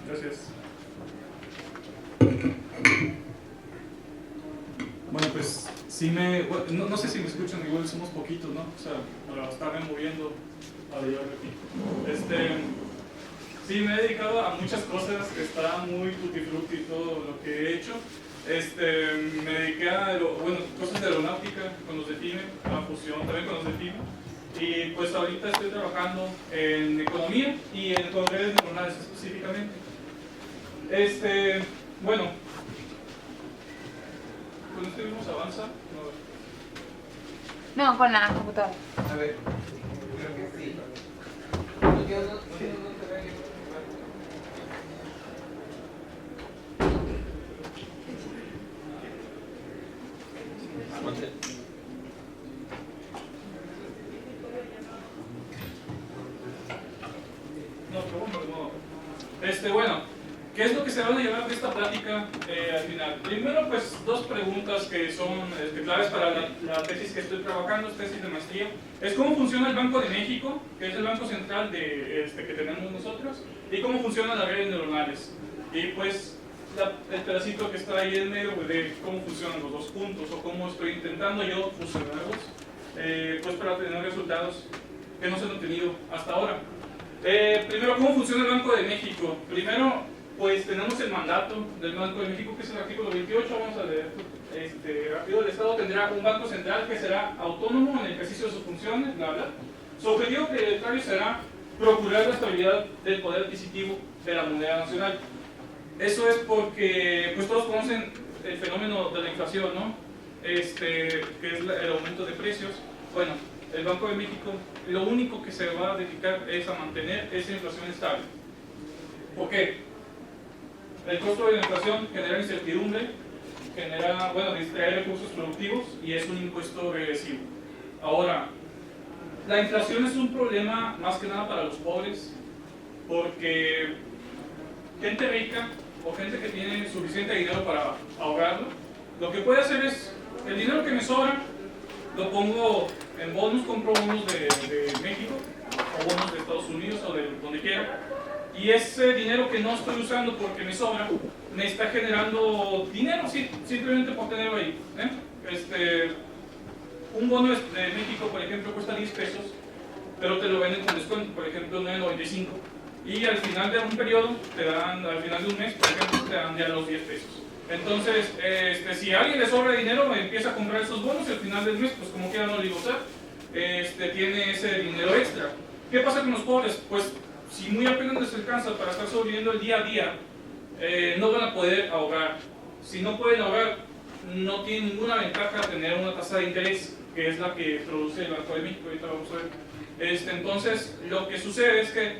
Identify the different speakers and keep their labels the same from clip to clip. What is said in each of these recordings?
Speaker 1: Gracias. Bueno, pues sí no sé si me escuchan, igual somos poquitos, ¿no? O sea, para estarme moviendo a de aquí. Sí, me he dedicado a muchas cosas, está muy tutti frutti todo lo que he hecho. Me dediqué a cosas de aeronáutica con los de FIME, a fusión también con los de FIME. Y pues ahorita estoy trabajando en economía y con redes neuronales específicamente. Bueno, ¿con esto vamos a avanzar?
Speaker 2: No, con la computadora.
Speaker 3: A ver, creo que sí. Yo no te veo.
Speaker 1: Bueno, ¿qué es lo que se van a llevar de esta plática al final? Primero, pues, dos preguntas que son claves para la tesis que estoy trabajando, tesis de maestría. Es cómo funciona el Banco de México, que es el banco central que tenemos nosotros, y cómo funcionan las redes neuronales. Y pues, el pedacito que está ahí en medio, pues, de cómo funcionan los dos puntos, o cómo estoy intentando yo fusionarlos, pues para tener resultados que no se han obtenido hasta ahora. Primero, ¿cómo funciona el Banco de México? Primero, pues tenemos el mandato del Banco de México, que es el artículo 28, vamos a leer rápido. El Estado tendrá un banco central que será autónomo en el ejercicio de sus funciones, bla, bla. Su objetivo prioritario será procurar la estabilidad del poder adquisitivo de la moneda nacional. Eso es porque, pues todos conocen el fenómeno de la inflación, ¿no? Que es el aumento de precios. Bueno, el Banco de México lo único que se va a dedicar es a mantener esa inflación estable. ¿Por qué? El costo de la inflación genera incertidumbre, distrae recursos productivos y es un impuesto regresivo. Ahora, la inflación es un problema más que nada para los pobres, porque gente rica o gente que tiene suficiente dinero para ahorrarlo, lo que puede hacer es, el dinero que me sobra, lo pongo en bonos, compro bonos de México, o bonos de Estados Unidos, o de donde quiera, y ese dinero que no estoy usando porque me sobra, me está generando dinero, simplemente por tenerlo ahí. Un bono de México, por ejemplo, cuesta 10 pesos, pero te lo venden con descuento, por ejemplo, 9.95, y al final de un periodo, al final de un mes, por ejemplo, te dan ya los 10 pesos. Entonces, si a alguien le sobra dinero, empieza a comprar esos bonos y al final del mes, pues como quiera no le iba a usar, tiene ese dinero extra. ¿Qué pasa con los pobres? Pues si muy apenas les alcanza para estar sobreviviendo el día a día, no van a poder ahorrar. Si no pueden ahorrar, no tienen ninguna ventaja tener una tasa de interés, que es la que produce el Banco de México. Ahorita vamos a ver. Entonces, lo que sucede es que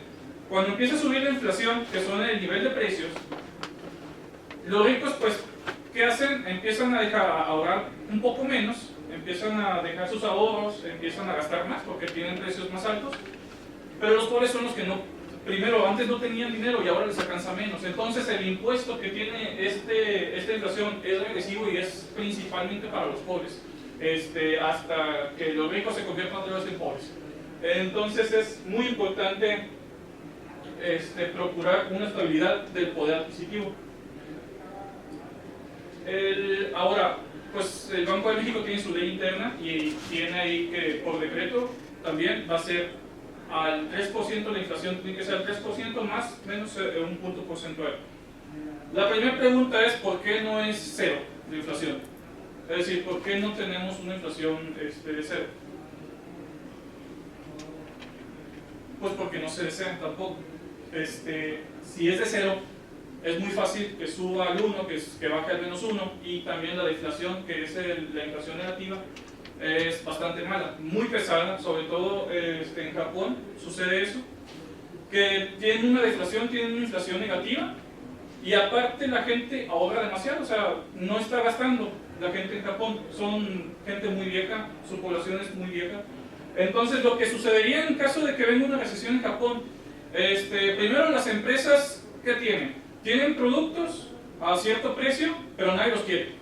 Speaker 1: cuando empieza a subir la inflación, que son el nivel de precios, los ricos, pues, ¿qué hacen? Empiezan a ahorrar un poco menos, empiezan a dejar sus ahorros, empiezan a gastar más porque tienen precios más altos, pero los pobres son los que primero, antes no tenían dinero y ahora les alcanza menos. Entonces el impuesto que tiene esta inflación es regresivo y es principalmente para los pobres, hasta que los ricos se conviertan otra vez en pobres. Entonces es muy importante procurar una estabilidad del poder adquisitivo. Ahora, pues el Banco de México tiene su ley interna y tiene ahí que por decreto también va a ser al 3%, la inflación tiene que ser al 3% más menos un punto porcentual. La primera pregunta es ¿por qué no es cero la inflación? Es decir, ¿por qué no tenemos una inflación de cero? Pues porque no se desea tampoco. Si es de cero, es muy fácil que suba al 1, que baje al menos 1, y también la deflación, que es la inflación negativa, es bastante mala, muy pesada, sobre todo en Japón sucede eso, que tienen una deflación, tienen una inflación negativa, y aparte la gente ahorra demasiado, o sea, no está gastando la gente en Japón, son gente muy vieja, su población es muy vieja. Entonces lo que sucedería en caso de que venga una recesión en Japón, primero las empresas, ¿qué tienen? Tienen productos a cierto precio, pero nadie los quiere.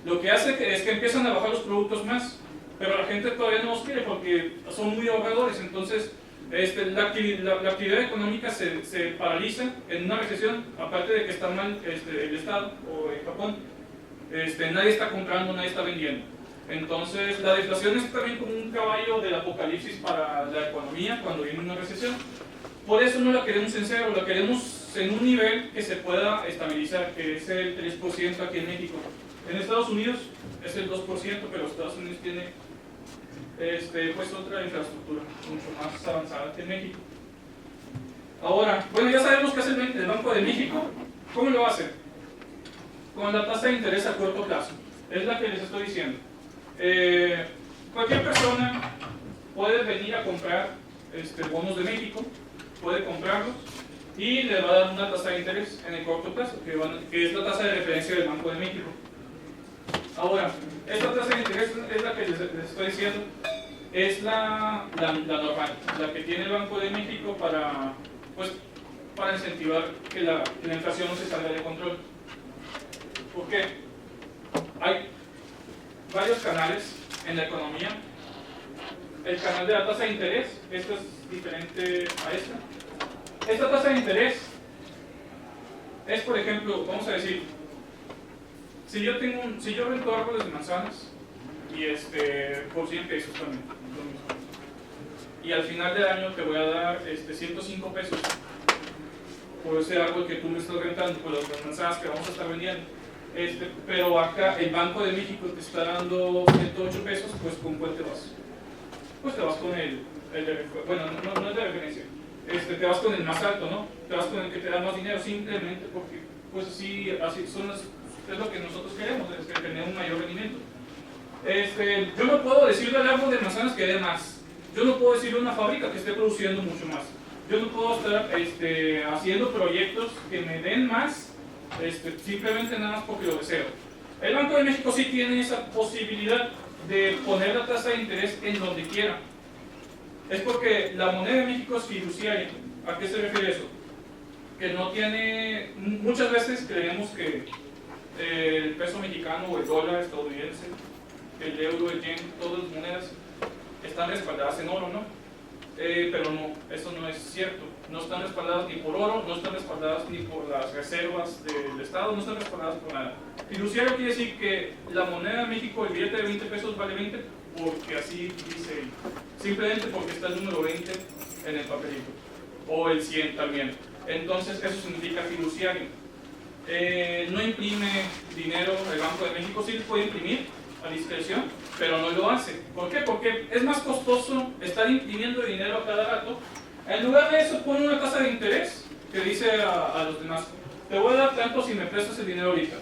Speaker 1: Lo que hace es que empiezan a bajar los productos más, pero la gente todavía no los quiere porque son muy ahorradores. Entonces La actividad económica se paraliza en una recesión, aparte de que está mal el Estado o en Japón, nadie está comprando, nadie está vendiendo. Entonces la deflación es también como un caballo del apocalipsis para la economía cuando viene una recesión. Por eso no la queremos en cero, la queremos en un nivel que se pueda estabilizar, que es el 3% aquí en México. En Estados Unidos es el 2%, pero Estados Unidos tiene pues otra infraestructura mucho más avanzada que en México. Ahora, bueno, ya sabemos qué hace el Banco de México. ¿Cómo lo hace? Con la tasa de interés a corto plazo. Es la que les estoy diciendo. Cualquier persona puede venir a comprar bonos de México, puede comprarlos y le va a dar una tasa de interés en el corto plazo, que es la tasa de referencia del Banco de México. Ahora, esta tasa de interés es la que les estoy diciendo, es la normal, la que tiene el Banco de México para incentivar que la inflación no se salga de control. ¿Por qué? Hay varios canales en la economía. El canal de la tasa de interés, esta es diferente a esta. Esta tasa de interés es, por ejemplo, vamos a decir, si yo rento árboles de manzanas y por 100 pesos también, lo mismo, y al final del año te voy a dar 105 pesos por ese árbol que tú me estás rentando, por las manzanas que vamos a estar vendiendo. Pero acá el Banco de México te está dando 108 pesos, pues ¿con cuál te vas? Pues te vas con el de, bueno, no es de referencia, te vas con el más alto, ¿no? Te vas con el que te da más dinero, simplemente porque pues así es lo que nosotros queremos, tener un mayor rendimiento. Yo no puedo decirle al árbol de manzanas que dé más, yo no puedo decirle a una fábrica que esté produciendo mucho más, yo no puedo estar haciendo proyectos que me den más simplemente nada más porque lo deseo. El Banco de México sí tiene esa posibilidad de poner la tasa de interés en donde quiera. Es porque la moneda de México es fiduciaria. ¿A qué se refiere eso? Que no tiene, muchas veces creemos que el peso mexicano o el dólar estadounidense, el euro, el yen, todas las monedas están respaldadas en oro, ¿no? Pero no, eso no es cierto. No están respaldadas ni por oro, no están respaldadas ni por las reservas del Estado, no están respaldadas por nada. Fiduciario quiere decir que la moneda de México, el billete de 20 pesos vale 20 porque así dice, simplemente porque está el número 20 en el papelito, o el 100 también. Entonces eso significa fiduciario. No imprime dinero el Banco de México, sí puede imprimir a discreción, pero no lo hace. ¿Por qué? Porque es más costoso estar imprimiendo dinero a cada rato. En lugar de eso pone una tasa de interés que dice a los demás, te voy a dar tanto si me prestas el dinero ahorita,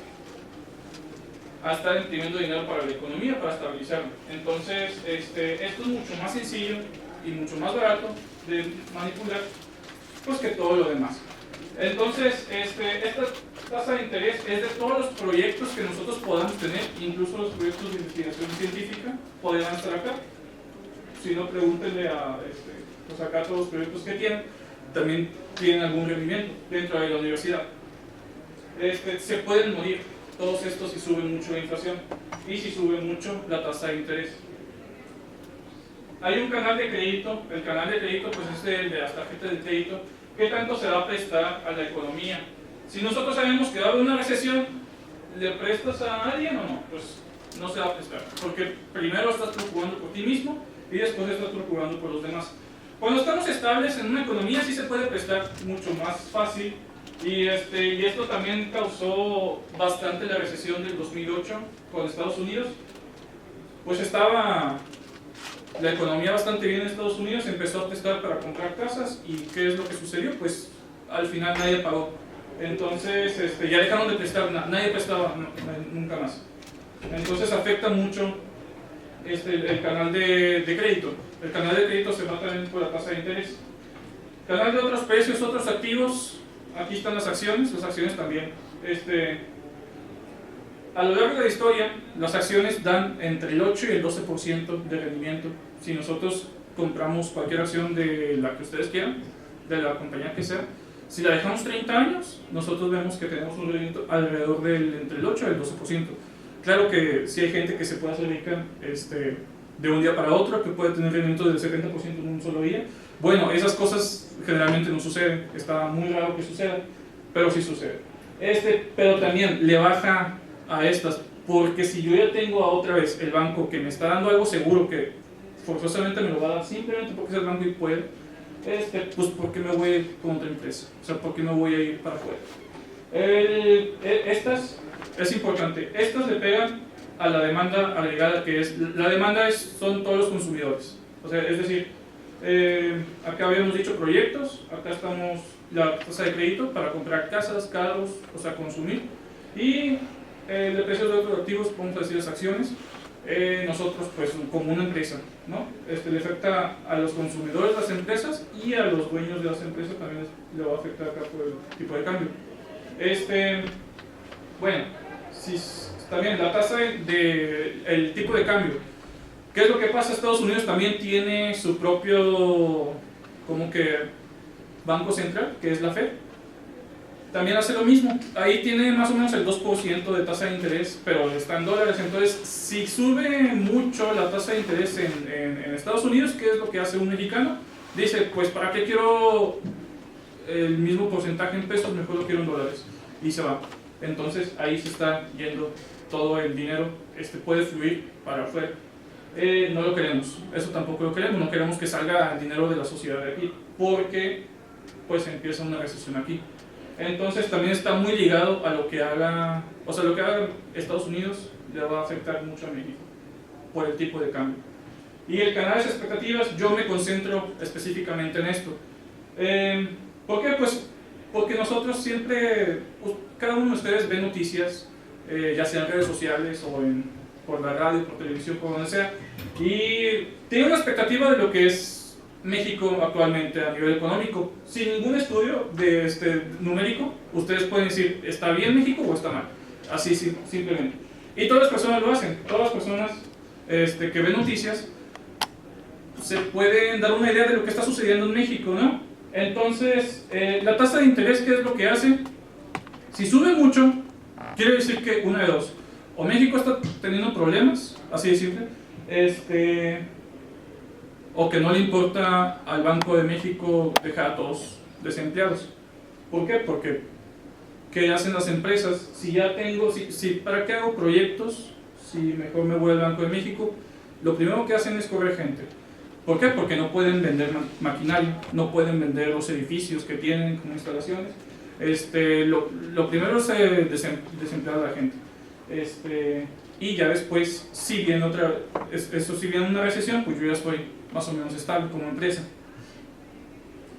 Speaker 1: a estar imprimiendo dinero para la economía, para estabilizarla. Entonces esto es mucho más sencillo y mucho más barato de manipular pues que todo lo demás. Entonces esta tasa de interés es de todos los proyectos que nosotros podamos tener, incluso los proyectos de investigación científica podrían estar acá. Si no, pregúntenle a pues acá todos los proyectos que tienen, también tienen algún rendimiento dentro de la universidad. Se pueden morir todos estos si sube mucho la inflación y si sube mucho la tasa de interés. Hay un canal de crédito, el canal de crédito pues es el de las tarjetas de crédito. ¿Qué tanto se va a prestar a la economía? Si nosotros sabemos que va a haber una recesión, ¿le prestas a alguien o no? Pues no se va a prestar, porque primero estás preocupando por ti mismo y después estás preocupando por los demás. Cuando estamos estables en una economía sí se puede prestar mucho más fácil y esto también causó bastante la recesión del 2008 con Estados Unidos. Pues estaba la economía bastante bien en Estados Unidos, empezó a prestar para comprar casas y ¿qué es lo que sucedió? Pues al final nadie pagó. Entonces ya dejaron de prestar, nadie prestaba nunca más. Entonces afecta mucho el canal de crédito. El canal de crédito se va también por la tasa de interés. Canal de otros precios, otros activos, aquí están las acciones también. A lo largo de la historia, las acciones dan entre el 8 y el 12% de rendimiento. Si nosotros compramos cualquier acción de la que ustedes quieran, de la compañía que sea, si la dejamos 30 años, nosotros vemos que tenemos un rendimiento alrededor del entre el 8 y el 12%. Claro que sí hay gente que se puede hacer rica de un día para otro, que puede tener rendimiento del 70% en un solo día, Bueno, esas cosas generalmente no suceden, está muy raro que suceda, pero sí sucede. Pero también le baja a estas, porque si yo ya tengo a otra vez el banco que me está dando algo seguro, que forzosamente me lo va a dar simplemente porque es el banco y puede, pues ¿por qué me voy a ir con otra empresa? O sea, ¿por qué me voy a ir para afuera? Estas, es importante, estas le pegan a la demanda agregada, que es, la demanda son todos los consumidores. O sea, es decir, acá habíamos dicho proyectos, acá estamos la tasa de crédito para comprar casas, carros, o sea, consumir, y de precios de otros activos, vamos a decir las acciones. Nosotros, pues, como una empresa, ¿no? Le afecta a los consumidores de las empresas y a los dueños de las empresas también le va a afectar acá por el tipo de cambio. Bueno, si, también la tasa el tipo de cambio. ¿Qué es lo que pasa? Estados Unidos también tiene su propio, como que, banco central, que es la Fed. También hace lo mismo. Ahí tiene más o menos el 2% de tasa de interés, pero está en dólares. Entonces, si sube mucho la tasa de interés en Estados Unidos, ¿qué es lo que hace un mexicano? Dice, pues, ¿para qué quiero el mismo porcentaje en pesos? Mejor lo quiero en dólares. Y se va. Entonces, ahí se está yendo todo el dinero. Puede fluir para afuera. No lo queremos. Eso tampoco lo queremos. No queremos que salga el dinero de la sociedad de aquí, porque pues empieza una recesión aquí. Entonces también está muy ligado a lo que haga, o sea, lo que haga Estados Unidos le va a afectar mucho a México por el tipo de cambio. Y el canal de expectativas, yo me concentro específicamente en esto. ¿Por qué? Pues porque nosotros siempre, pues, cada uno de ustedes ve noticias, ya sea en redes sociales o por la radio, por televisión, por donde sea, y tiene una expectativa de lo que es México actualmente a nivel económico. Sin ningún estudio numérico, ustedes pueden decir, ¿está bien México o está mal? Así simplemente. Y todas las personas lo hacen. Todas las personas que ven noticias se pueden dar una idea de lo que está sucediendo en México, ¿no? Entonces, la tasa de interés, ¿qué es lo que hace? Si sube mucho, quiere decir que una de dos. O México está teniendo problemas, así de simple, o que no le importa al Banco de México dejar a todos desempleados. ¿Por qué? Porque ¿qué hacen las empresas? Si ya tengo, ¿para qué hago proyectos? Si mejor me voy al Banco de México, lo primero que hacen es correr gente. ¿Por qué? Porque no pueden vender maquinaria, no pueden vender los edificios que tienen como instalaciones. Lo primero es desemplear a la gente. Y ya después, si viene una recesión, pues yo ya estoy más o menos estable como empresa.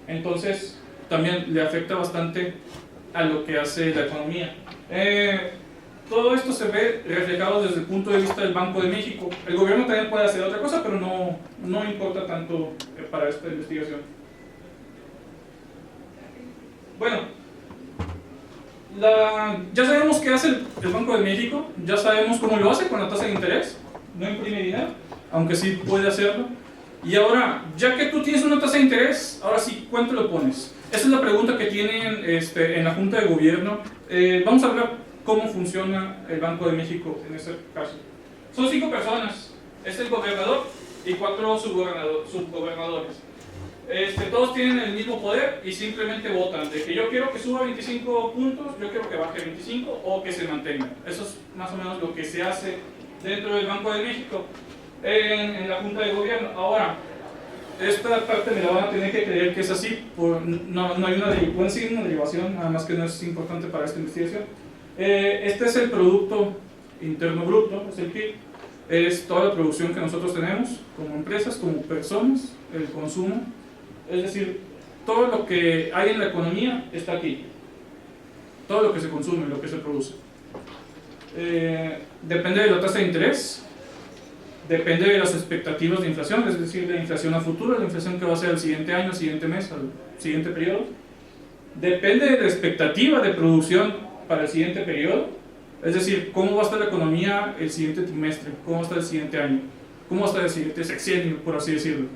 Speaker 1: Entonces, también le afecta bastante a lo que hace la economía. Todo esto se ve reflejado desde el punto de vista del Banco de México. El gobierno también puede hacer otra cosa, pero no importa tanto para esta investigación. Bueno, ya sabemos qué hace el Banco de México, ya sabemos cómo lo hace con la tasa de interés. No imprime dinero, aunque sí puede hacerlo. Y ahora, ya que tú tienes una tasa de interés, ahora sí, ¿cuánto lo pones? Esa es la pregunta que tienen en la Junta de Gobierno. Vamos a hablar cómo funciona el Banco de México en este caso. Son 5 personas, es el gobernador y 4 subgobernadores. Todos tienen el mismo poder y simplemente votan de que yo quiero que suba 25 puntos, yo quiero que baje 25 o que se mantenga. Eso es más o menos lo que se hace dentro del Banco de México en la Junta de Gobierno. Ahora, esta parte me la van a tener que creer que es así, no hay pueden seguir una derivación, nada más que no es importante para esta investigación. Este es el Producto Interno Bruto, es el PIB, es toda la producción que nosotros tenemos como empresas, como personas, el consumo, es decir, todo lo que hay en la economía está aquí, todo lo que se consume, lo que se produce. Depende de la tasa de interés, depende de las expectativas de inflación, es decir, la inflación a futuro, la inflación que va a ser el siguiente año, el siguiente mes, el siguiente periodo. Depende de la expectativa de producción para el siguiente periodo, es decir, cómo va a estar la economía el siguiente trimestre, cómo va a estar el siguiente año, cómo va a estar el siguiente sexenio, por así decirlo.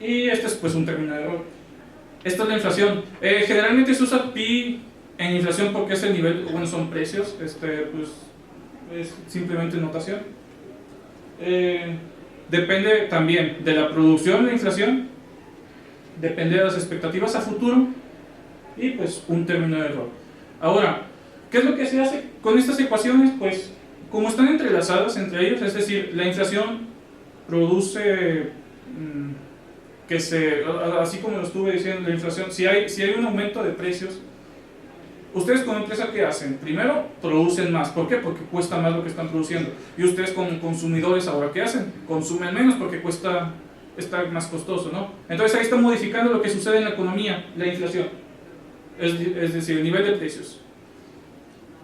Speaker 1: Y este es pues un terminador. Esta es la inflación. Generalmente se usa pi en inflación porque es el nivel, bueno, son precios, pues es simplemente notación. Depende también de la producción, la inflación, depende de las expectativas a futuro y pues un término de error. Ahora, ¿qué es lo que se hace con estas ecuaciones? Pues como están entrelazadas entre ellos, es decir, la inflación produce así como lo estuve diciendo, la inflación, si hay un aumento de precios, ustedes como empresa, ¿qué hacen? Primero, producen más. ¿Por qué? Porque cuesta más lo que están produciendo. Y ustedes como consumidores, ¿ahora qué hacen? Consumen menos porque está más costoso, ¿no? Entonces ahí está modificando lo que sucede en la economía, la inflación. Es decir, el nivel de precios.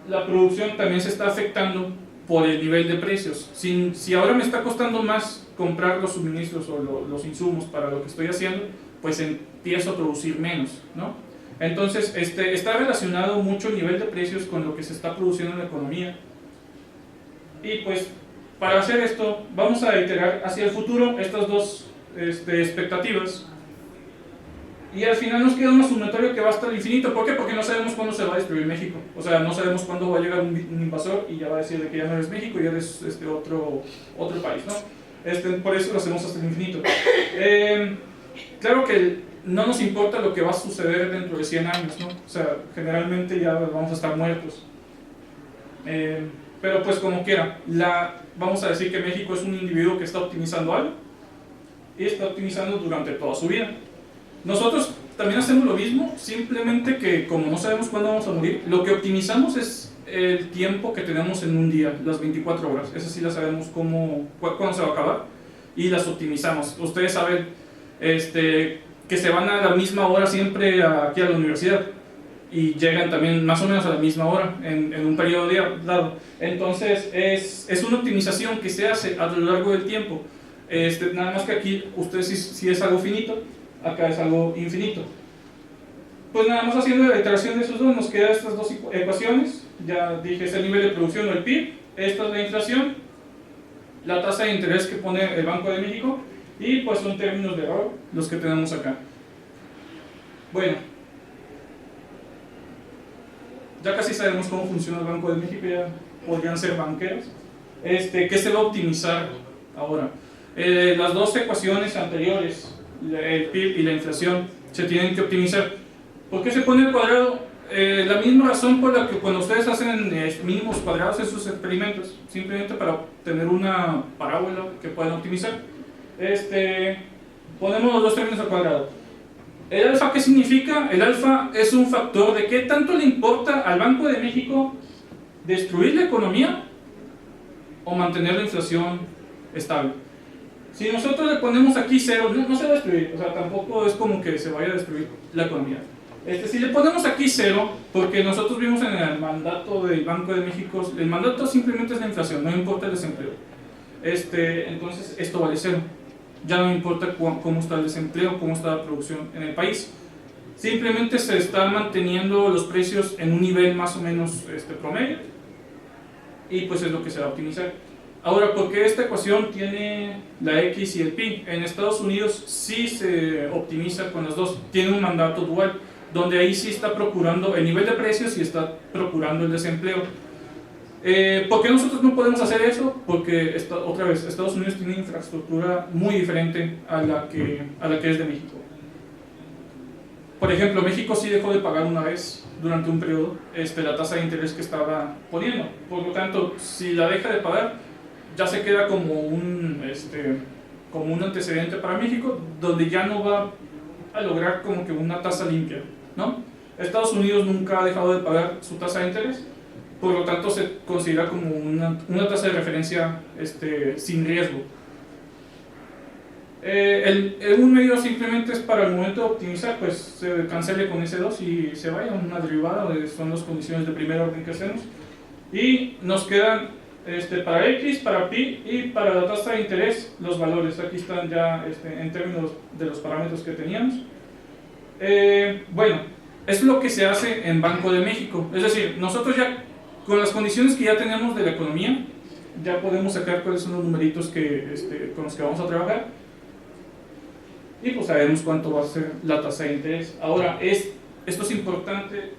Speaker 1: La producción también se está afectando por el nivel de precios. Si ahora me está costando más comprar los suministros o los insumos para lo que estoy haciendo, pues empiezo a producir menos, ¿no? Entonces, está relacionado mucho el nivel de precios con lo que se está produciendo en la economía. Y pues, para hacer esto, vamos a iterar hacia el futuro estas dos expectativas. Y al final nos queda una sumatoria que va hasta el infinito. ¿Por qué? Porque no sabemos cuándo se va a destruir México. O sea, no sabemos cuándo va a llegar un invasor y ya va a decir de que ya no eres México, ya eres otro país, ¿no? Por eso lo hacemos hasta el infinito. Claro que no nos importa lo que va a suceder dentro de 100 años, ¿no? O sea, generalmente ya vamos a estar muertos. Pero pues como quiera, vamos a decir que México es un individuo que está optimizando algo y está optimizando durante toda su vida. Nosotros también hacemos lo mismo, simplemente que como no sabemos cuándo vamos a morir, lo que optimizamos es el tiempo que tenemos en un día, las 24 horas. Esas sí las sabemos cuándo se va a acabar y las optimizamos. Ustedes saben que se van a la misma hora siempre aquí a la universidad y llegan también más o menos a la misma hora en un periodo dado. Entonces es una optimización que se hace a lo largo del tiempo. Nada más que aquí ustedes si es algo finito, acá es algo infinito. Pues nada más haciendo la iteración de esos dos nos quedan estas dos ecuaciones. Ya dije, es el nivel de producción o el PIB, esta es la inflación, la tasa de interés que pone el Banco de México y pues son términos de error los que tenemos acá. Bueno, ya casi sabemos cómo funciona el Banco de México, ya podrían ser banqueros. ¿Qué se va a optimizar ahora? Las dos ecuaciones anteriores, el PIB y la inflación, se tienen que optimizar. ¿Por qué se pone el cuadrado? La misma razón por la que cuando ustedes hacen mínimos cuadrados en sus experimentos, simplemente para obtener una parábola que puedan optimizar, ponemos los dos términos al cuadrado. ¿El alfa qué significa? El alfa es un factor de qué tanto le importa al Banco de México destruir la economía o mantener la inflación estable. Si nosotros le ponemos aquí 0, no se va a destruir, o sea, tampoco es como que se vaya a destruir la economía. Si le ponemos aquí 0, porque nosotros vimos en el mandato del Banco de México, el mandato simplemente es la inflación, no importa el desempleo. Entonces esto vale 0. Ya no importa cómo está el desempleo, cómo está la producción en el país. Simplemente se están manteniendo los precios en un nivel más o menos promedio y pues es lo que se va a optimizar. Ahora, ¿por qué esta ecuación tiene la X y el pi? En Estados Unidos sí se optimiza con las dos, tiene un mandato dual, donde ahí sí está procurando el nivel de precios y está procurando el desempleo. ¿Por qué nosotros no podemos hacer eso? Porque, otra vez, Estados Unidos tiene una infraestructura muy diferente a la que es de México. Por ejemplo, México sí dejó de pagar una vez durante un periodo la tasa de interés que estaba poniendo. Por lo tanto, si la deja de pagar, ya se queda como un antecedente para México, donde ya no va a lograr como que una tasa limpia, ¿no? Estados Unidos nunca ha dejado de pagar su tasa de interés, por lo tanto se considera como una tasa de referencia sin riesgo. Un medio simplemente es para el momento de optimizar, pues se cancele con S2 y se vaya a una derivada, son las condiciones de primer orden que hacemos, y nos quedan para X, para pi y para la tasa de interés los valores. Aquí están ya en términos de los parámetros que teníamos. Bueno, es lo que se hace en Banco de México, es decir, nosotros ya con las condiciones que ya tenemos de la economía ya podemos sacar cuáles son los numeritos con los que vamos a trabajar y pues sabemos cuánto va a ser la tasa de interés. Ahora, esto es importante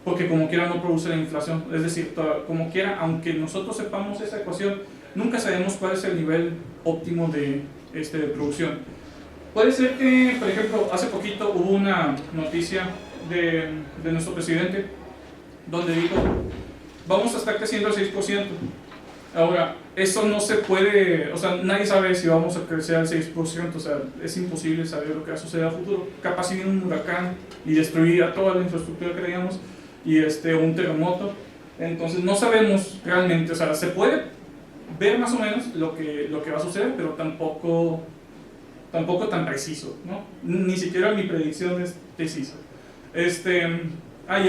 Speaker 1: porque como quiera no produce la inflación, es decir, como quiera, aunque nosotros sepamos esa ecuación, nunca sabemos cuál es el nivel óptimo de producción. Puede ser que, por ejemplo, hace poquito hubo una noticia de nuestro presidente donde dijo, vamos a estar creciendo al 6%. Ahora, eso no se puede, o sea, nadie sabe si vamos a crecer al 6%, o sea, es imposible saber lo que va a suceder a futuro. Capaz si viene un huracán y destruiría toda la infraestructura que teníamos, y un terremoto, entonces no sabemos realmente, o sea, se puede ver más o menos lo que va a suceder, pero tampoco tan preciso, ¿no? Ni siquiera mi predicción es precisa. Y el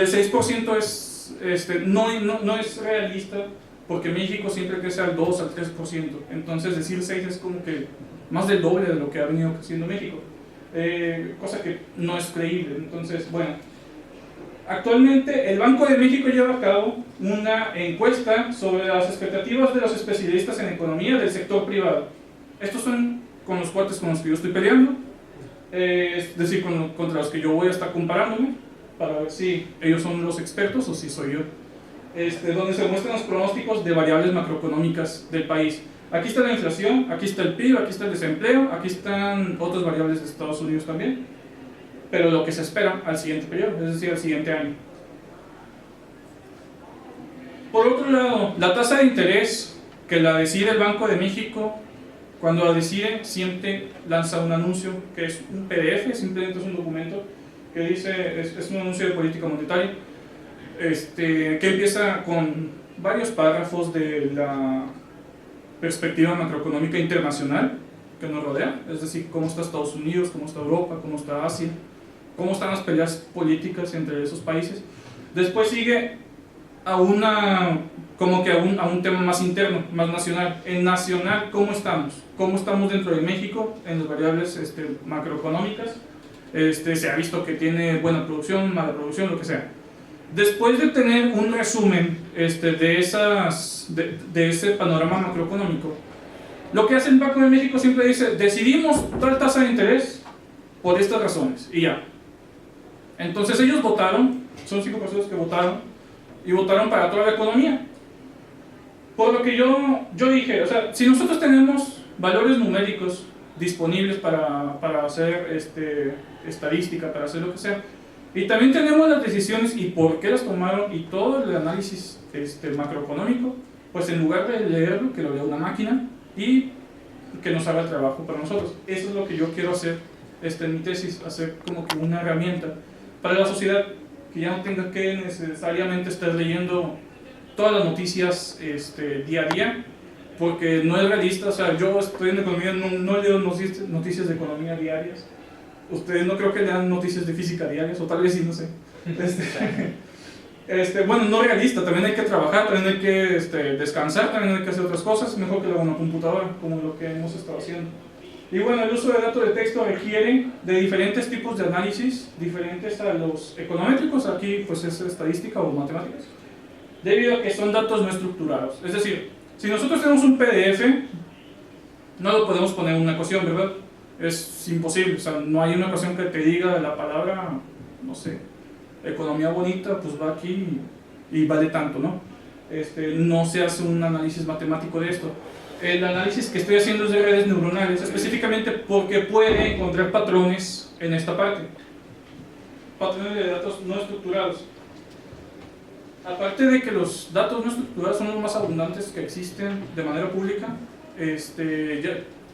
Speaker 1: 6% no es realista, porque México siempre crece al 2, al 3%, entonces decir 6 es como que más del doble de lo que ha venido creciendo México, cosa que no es creíble. Entonces, bueno, actualmente el Banco de México lleva a cabo una encuesta sobre las expectativas de los especialistas en economía del sector privado. Estos son con los cuates con los que yo estoy peleando, es decir, contra los que yo voy a estar comparándome, para ver si ellos son los expertos o si soy yo. Donde se muestran los pronósticos de variables macroeconómicas del país. Aquí está la inflación, aquí está el PIB, aquí está el desempleo, aquí están otras variables de Estados Unidos también, pero lo que se espera al siguiente periodo, es decir, al siguiente año. Por otro lado, la tasa de interés que la decide el Banco de México, cuando la decide siempre lanza un anuncio que es un PDF, simplemente es un documento que dice, es un anuncio de política monetaria, que empieza con varios párrafos de la perspectiva macroeconómica internacional que nos rodea, es decir, cómo está Estados Unidos, cómo está Europa, cómo está Asia, cómo están las peleas políticas entre esos países. Después sigue a un tema más interno, más nacional. En nacional, ¿cómo estamos? ¿Cómo estamos dentro de México en las variables macroeconómicas? Se ha visto que tiene buena producción, mala producción, lo que sea. Después de tener un resumen de ese panorama macroeconómico, lo que hace el Banco de México siempre dice, decidimos tal tasa de interés por estas razones, y ya. Entonces ellos votaron, son 5 personas que votaron, y votaron para toda la economía. Por lo que yo dije, o sea, si nosotros tenemos valores numéricos disponibles para hacer estadística, para hacer lo que sea, y también tenemos las decisiones y por qué las tomaron y todo el análisis macroeconómico, pues en lugar de leerlo, que lo lea una máquina y que nos haga el trabajo para nosotros. Eso es lo que yo quiero hacer en mi tesis, hacer como que una herramienta para la sociedad, que ya no tenga que necesariamente estar leyendo todas las noticias día a día, porque no es realista. O sea, yo estoy en economía, no leo noticias de economía diarias. Ustedes no creo que lean noticias de física diarias, o tal vez sí, no sé. Bueno, no realista, también hay que trabajar, también hay que descansar, también hay que hacer otras cosas, mejor que lo haga una computadora, como lo que hemos estado haciendo. Y bueno, el uso de datos de texto requiere de diferentes tipos de análisis, diferentes a los econométricos, aquí pues es estadística o matemáticas, debido a que son datos no estructurados. Es decir, si nosotros tenemos un PDF, no lo podemos poner en una ecuación, ¿verdad? Es imposible, o sea, no hay una ecuación que te diga la palabra, no sé, economía bonita, pues va aquí y vale tanto, ¿no? No se hace un análisis matemático de esto. El análisis que estoy haciendo es de redes neuronales, específicamente porque puede encontrar patrones en esta parte, patrones de datos no estructurados. Aparte de que los datos no estructurados son los más abundantes que existen de manera pública,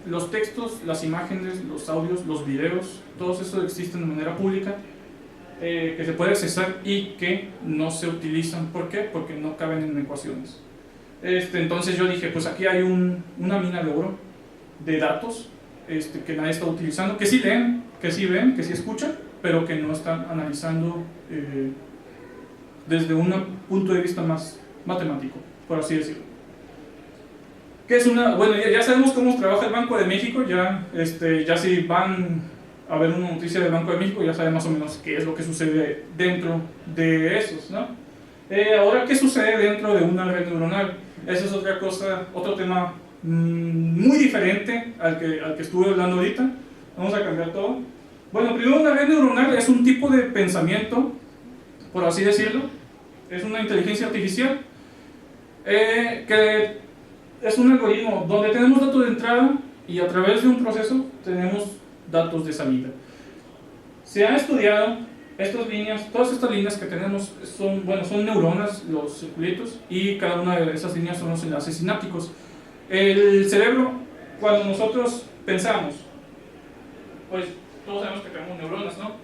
Speaker 1: los textos, las imágenes, los audios, los videos, todos esos existen de manera pública, que se puede accesar y que no se utilizan. ¿Por qué? Porque no caben en ecuaciones. Entonces yo dije, pues aquí hay una mina de oro de datos que nadie está utilizando, que sí leen, que sí ven, que sí escuchan, pero que no están analizando desde un punto de vista más matemático, por así decirlo. ¿Qué es bueno, ya sabemos cómo trabaja el Banco de México, ya si van a ver una noticia del Banco de México, ya saben más o menos qué es lo que sucede dentro de esos, ¿no? Ahora, ¿qué sucede dentro de una red neuronal? Eso es otra cosa, otro tema muy diferente al que estuve hablando ahorita. Vamos a cambiar todo. Bueno, primero, una red neuronal es un tipo de pensamiento, por así decirlo. Es una inteligencia artificial que es un algoritmo donde tenemos datos de entrada y a través de un proceso tenemos datos de salida. Se ha estudiado estas líneas, todas estas líneas que tenemos son, bueno, son neuronas, los circulitos, y cada una de esas líneas son los enlaces sinápticos. El cerebro, cuando nosotros pensamos, pues todos sabemos que tenemos neuronas, ¿no?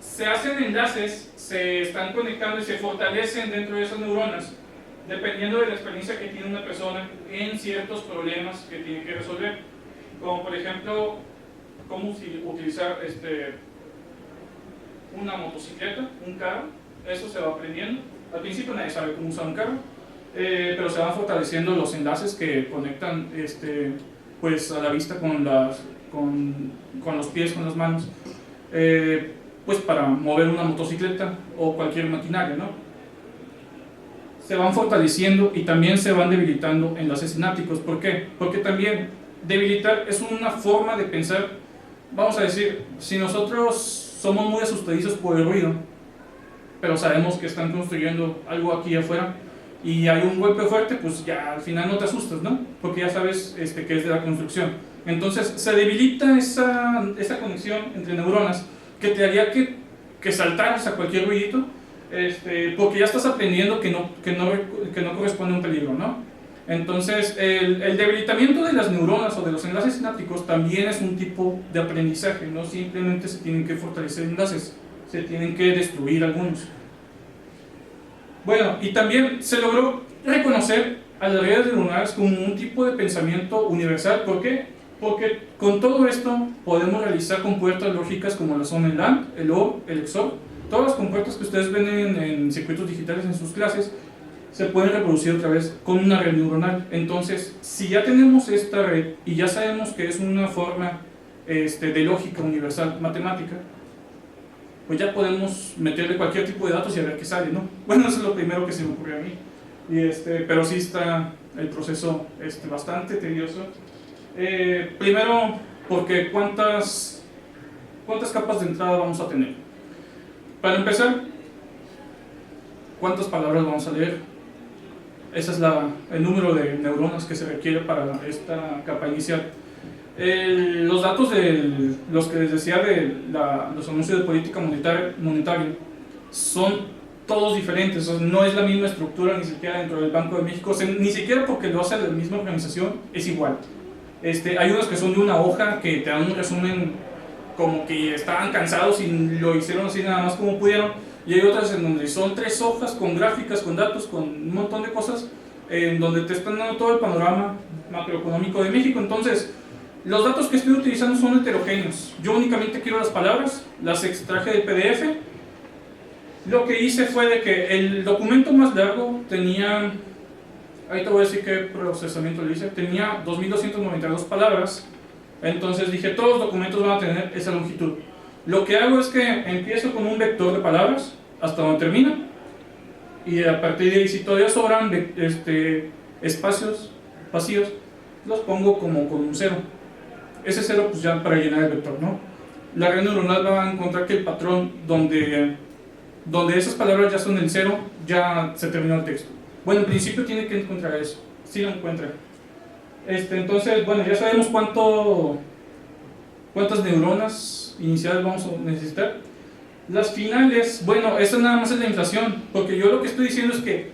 Speaker 1: Se hacen enlaces, se están conectando y se fortalecen dentro de esas neuronas, dependiendo de la experiencia que tiene una persona en ciertos problemas que tiene que resolver, como por ejemplo, cómo utilizar una motocicleta, un carro. Eso se va aprendiendo. Al principio nadie sabe cómo usar un carro, pero se van fortaleciendo los enlaces que conectan pues a la vista con los pies, con las manos, pues para mover una motocicleta o cualquier maquinaria, ¿no? Se van fortaleciendo y también se van debilitando enlaces sinápticos. ¿Por qué? Porque también debilitar es una forma de pensar. Vamos a decir, si nosotros somos muy asustadizos por el ruido, pero sabemos que están construyendo algo aquí afuera y hay un golpe fuerte, pues ya al final no te asustas, ¿no? Porque ya sabes que es de la construcción. Entonces se debilita esa conexión entre neuronas que te haría que saltaras a cualquier ruidito, porque ya estás aprendiendo que no corresponde a un peligro, ¿no? Entonces el debilitamiento de las neuronas o de los enlaces sinápticos también es un tipo de aprendizaje. No simplemente se tienen que fortalecer enlaces, se tienen que destruir algunos. Bueno, y también se logró reconocer a las redes neuronales como un tipo de pensamiento universal. ¿Por qué? Porque con todo esto podemos realizar compuertas lógicas como lo son el AND, el OR, el XOR. Todas las compuertas que ustedes ven en circuitos digitales en sus clases se pueden reproducir otra vez con una red neuronal. Entonces, si ya tenemos esta red y ya sabemos que es una forma de lógica universal matemática, pues ya podemos meterle cualquier tipo de datos y a ver qué sale, ¿no? Bueno, eso es lo primero que se me ocurrió a mí. Pero sí está el proceso bastante tedioso. Primero, porque ¿cuántas capas de entrada vamos a tener? Para empezar, ¿cuántas palabras vamos a leer? Ese es el número de neuronas que se requiere para esta capa inicial. Los datos de los que les decía de los anuncios de política monetaria son todos diferentes. O sea, no es la misma estructura ni siquiera dentro del Banco de México, o sea, ni siquiera porque lo hace la misma organización es igual. Hay unos que son de una hoja que te dan un resumen como que estaban cansados y lo hicieron así nada más como pudieron, y hay otras en donde son 3 hojas con gráficas, con datos, con un montón de cosas, en donde te están dando todo el panorama macroeconómico de México. Entonces, los datos que estoy utilizando son heterogéneos. Yo únicamente quiero las palabras, las extraje del PDF. Lo que hice fue de que el documento más largo tenía, ahí te voy a decir qué procesamiento le hice, tenía 2292 palabras. Entonces dije, todos los documentos van a tener esa longitud. Lo que hago es que empiezo con un vector de palabras hasta donde termina, y a partir de ahí, si todavía sobran espacios vacíos, los pongo como con un 0. Ese 0 pues ya para llenar el vector, ¿no? La red neuronal va a encontrar que el patrón donde esas palabras ya son el 0, ya se terminó el texto. Bueno, en principio tiene que encontrar eso, si lo encuentra. Entonces, bueno, ya sabemos cuántas neuronas iniciales vamos a necesitar. Las finales, bueno, eso nada más es la inflación, porque yo lo que estoy diciendo es que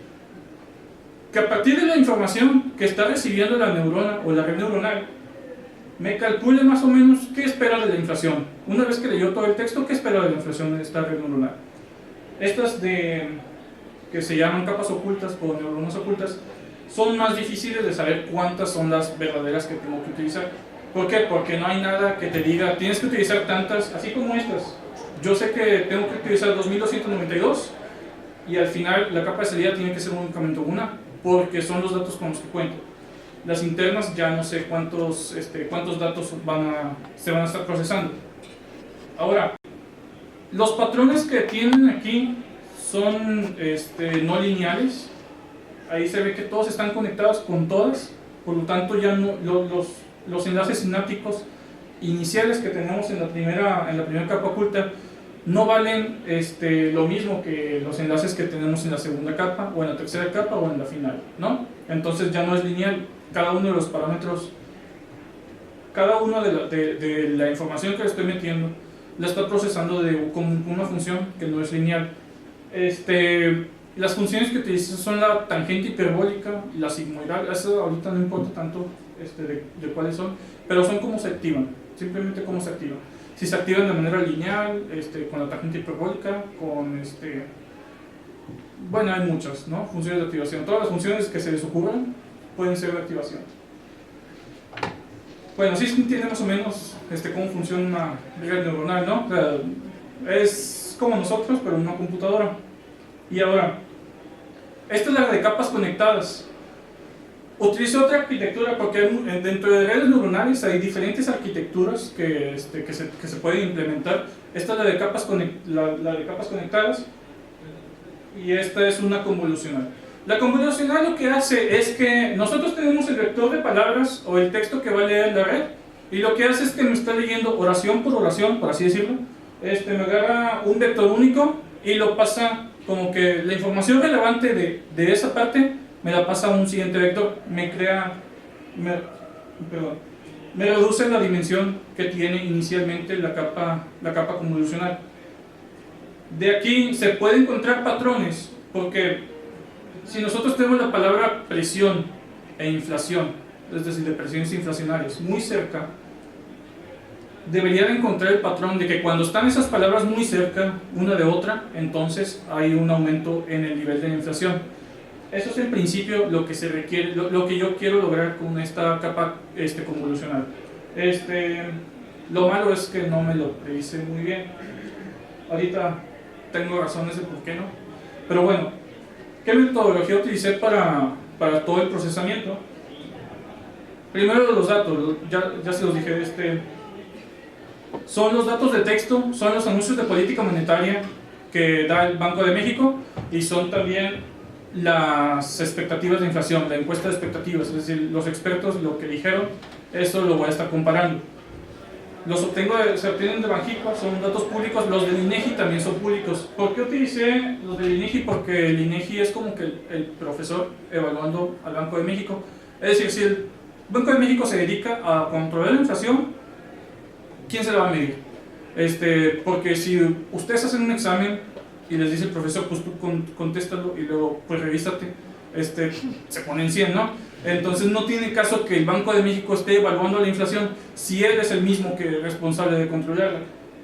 Speaker 1: a partir de la información que está recibiendo la neurona o la red neuronal, me calcule más o menos qué espera de la inflación. Una vez que leyó todo el texto, ¿qué espera de la inflación de esta red neuronal? Estas que se llaman capas ocultas o neuronas ocultas son más difíciles de saber cuántas son las verdaderas que tengo que utilizar. ¿Por qué? Porque no hay nada que te diga, tienes que utilizar tantas, así como estas. Yo sé que tengo que utilizar 2292 y al final la capa de salida tiene que ser únicamente una, porque son los datos con los que cuento. Las internas ya no sé cuántos datos se van a estar procesando. Ahora, los patrones que tienen aquí son no lineales. Ahí se ve que todos están conectados con todas, por lo tanto ya no, los enlaces sinápticos iniciales que tenemos en la primera capa oculta no valen lo mismo que los enlaces que tenemos en la segunda capa o en la tercera capa o en la final, ¿no? Entonces ya no es lineal, cada uno de los parámetros cada una de la información que le estoy metiendo la está procesando con una función que no es lineal. Las funciones que utilizo son la tangente hiperbólica y la sigmoidal. Eso ahorita no importa tanto de cuáles son, pero son cómo se activan, simplemente cómo se activan. Si se activan de manera lineal, con la tangente hiperbólica, con bueno, hay muchas, ¿no?, funciones de activación. Todas las funciones que se les ocurran pueden ser de activación. Bueno, sí se entiende más o menos cómo funciona una red neuronal, ¿no? O sea, es como nosotros, pero en una computadora. Y ahora, esta es la de capas conectadas. Utilizo otra arquitectura porque dentro de redes neuronales hay diferentes arquitecturas que se pueden implementar. Esta es la de capas conectadas y esta es una convolucional. La convolucional lo que hace es que nosotros tenemos el vector de palabras o el texto que va a leer la red, y lo que hace es que me está leyendo oración, por así decirlo. Me agarra un vector único y lo pasa como que la información relevante de esa parte me la pasa a un siguiente vector. Me reduce la dimensión que tiene inicialmente la capa convolucional. De aquí se pueden encontrar patrones, porque si nosotros tenemos la palabra presión e inflación, es decir, de presiones inflacionarias, muy cerca, deberían encontrar el patrón de que cuando están esas palabras muy cerca una de otra, entonces hay un aumento en el nivel de la inflación. Eso es en principio lo que se requiere, lo que yo quiero lograr con esta capa convolucional. Lo malo es que no me lo prehice muy bien. Ahorita tengo razones de por qué no. Pero bueno, ¿qué metodología utilicé para todo el procesamiento? Primero los datos, ya se los dije, son los datos de texto, son los anuncios de política monetaria que da el Banco de México, y son también las expectativas de inflación, la encuesta de expectativas, es decir, los expertos lo que dijeron, eso lo voy a estar comparando. Se obtienen de Banxico, son datos públicos. Los del INEGI también son públicos. ¿Por qué utilicé los del INEGI? Porque el INEGI es como que el profesor evaluando al Banco de México. Es decir, si el Banco de México se dedica a controlar la inflación, ¿quién se la va a medir? Porque si ustedes hacen un examen y les dice el profesor, pues tú contéstalo y luego pues revísate, se ponen 100, ¿no? Entonces no tiene caso que el Banco de México esté evaluando la inflación si él es el mismo que es responsable de controlarla.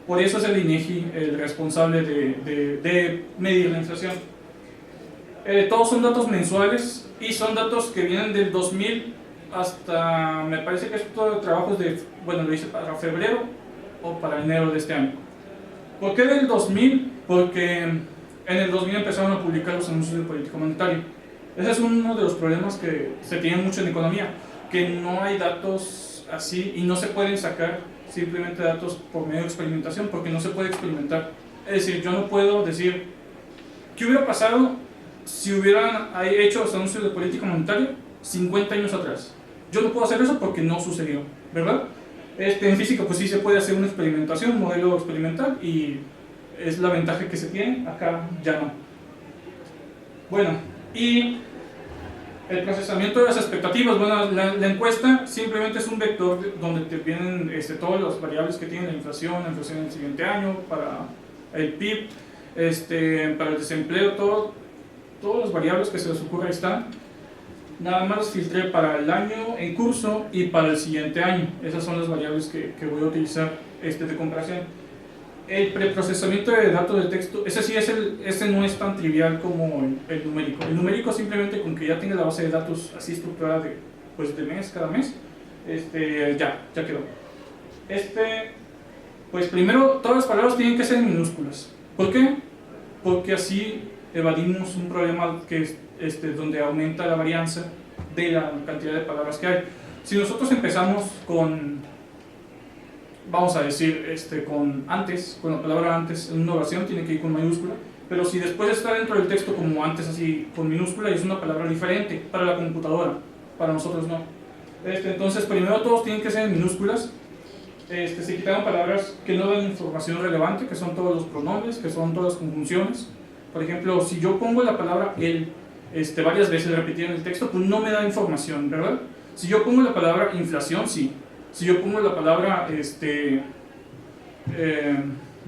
Speaker 1: Por eso es el INEGI el responsable de medir la inflación. Todos son datos mensuales y son datos que vienen del 2000 hasta, me parece que esto de trabajos bueno, lo hice para febrero o para enero de este año. ¿Por qué del 2000? Porque en el 2000 empezaron a publicar los anuncios de política monetaria. Ese es uno de los problemas que se tienen mucho en economía, que no hay datos así y no se pueden sacar simplemente datos por medio de experimentación, porque no se puede experimentar. Es decir, yo no puedo decir ¿qué hubiera pasado si hubieran hecho los anuncios de política monetaria 50 años atrás? Yo no puedo hacer eso porque no sucedió, ¿verdad? En física pues sí se puede hacer una experimentación, un modelo experimental, y es la ventaja que se tiene. Acá ya no. Bueno, y el procesamiento de las expectativas. Bueno, la encuesta simplemente es un vector donde te vienen todas las variables que tiene la inflación en el siguiente año, para el PIB, para el desempleo, todas las variables que se les ocurra están. Nada más las filtré para el año en curso y para el siguiente año. Esas son las variables que voy a utilizar de comparación. El preprocesamiento de datos de texto, ese no es tan trivial como el numérico. El numérico simplemente con que ya tenga la base de datos así estructurada de mes, cada mes, ya quedó. Pues primero todas las palabras tienen que ser en minúsculas. ¿Por qué? Porque así evadimos un problema que es la aumenta la varianza de la cantidad de palabras que hay. Si nosotros empezamos con, vamos a decir, con la palabra antes en una oración, tiene que ir con mayúscula, pero si después está dentro del texto como antes, así con minúscula, y es una palabra diferente para la computadora, para nosotros no. Entonces primero todos tienen que ser en minúsculas. Se quitaron palabras que no dan información relevante, que son todos los pronombres, que son todas las conjunciones. Por ejemplo, si yo pongo la palabra él varias veces repetida en el texto, pues no me da información, ¿verdad? Si yo pongo la palabra inflación, sí, Si yo pongo la palabra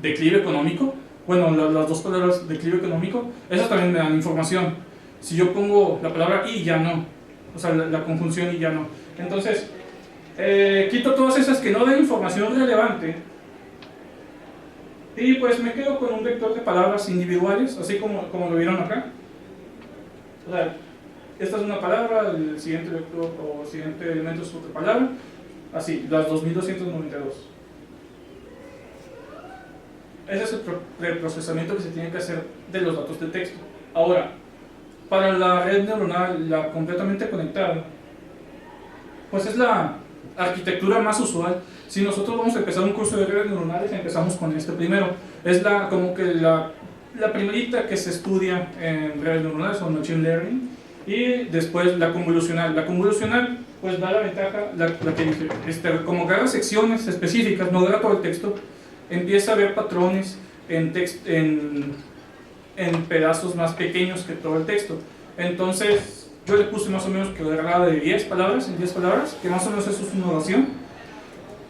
Speaker 1: declive económico, bueno, las dos palabras declive económico, esas también me dan información. Si yo pongo la palabra y, ya no, o sea, la conjunción y, ya no. Entonces, quito todas esas que no dan información relevante y pues me quedo con un vector de palabras individuales, así como lo vieron acá. O sea, esta es una palabra, el siguiente vector o siguiente elemento es otra palabra, así, las 2292. Ese es el preprocesamiento que se tiene que hacer de los datos de texto. Ahora, para la red neuronal, la completamente conectada, pues es la arquitectura más usual. Si nosotros vamos a empezar un curso de redes neuronales, empezamos con este primero. Es como que la primerita que se estudia en redes neuronales o machine learning, y después la convolucional. La convolucional pues da la ventaja, la que dije, como agarra secciones específicas, no agarra todo el texto, empieza a ver patrones en pedazos más pequeños que todo el texto. Entonces yo le puse más o menos que agarraba de 10 palabras en 10 palabras, que más o menos eso es una oración,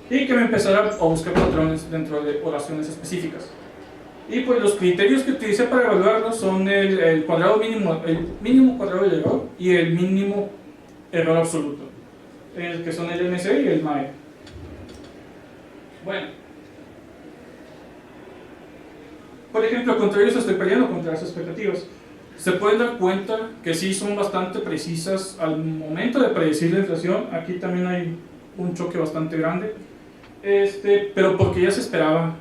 Speaker 1: y que me empezara a buscar patrones dentro de oraciones específicas. Y pues los criterios que utilicé para evaluarlo son el cuadrado mínimo, el mínimo cuadrado del error y el mínimo error absoluto, que son el MC y el MAE. Bueno, por ejemplo, contra ellos estoy peleando contra las expectativas. Se pueden dar cuenta que sí son bastante precisas al momento de predecir la inflación. Aquí también hay un choque bastante grande, pero porque ya se esperaba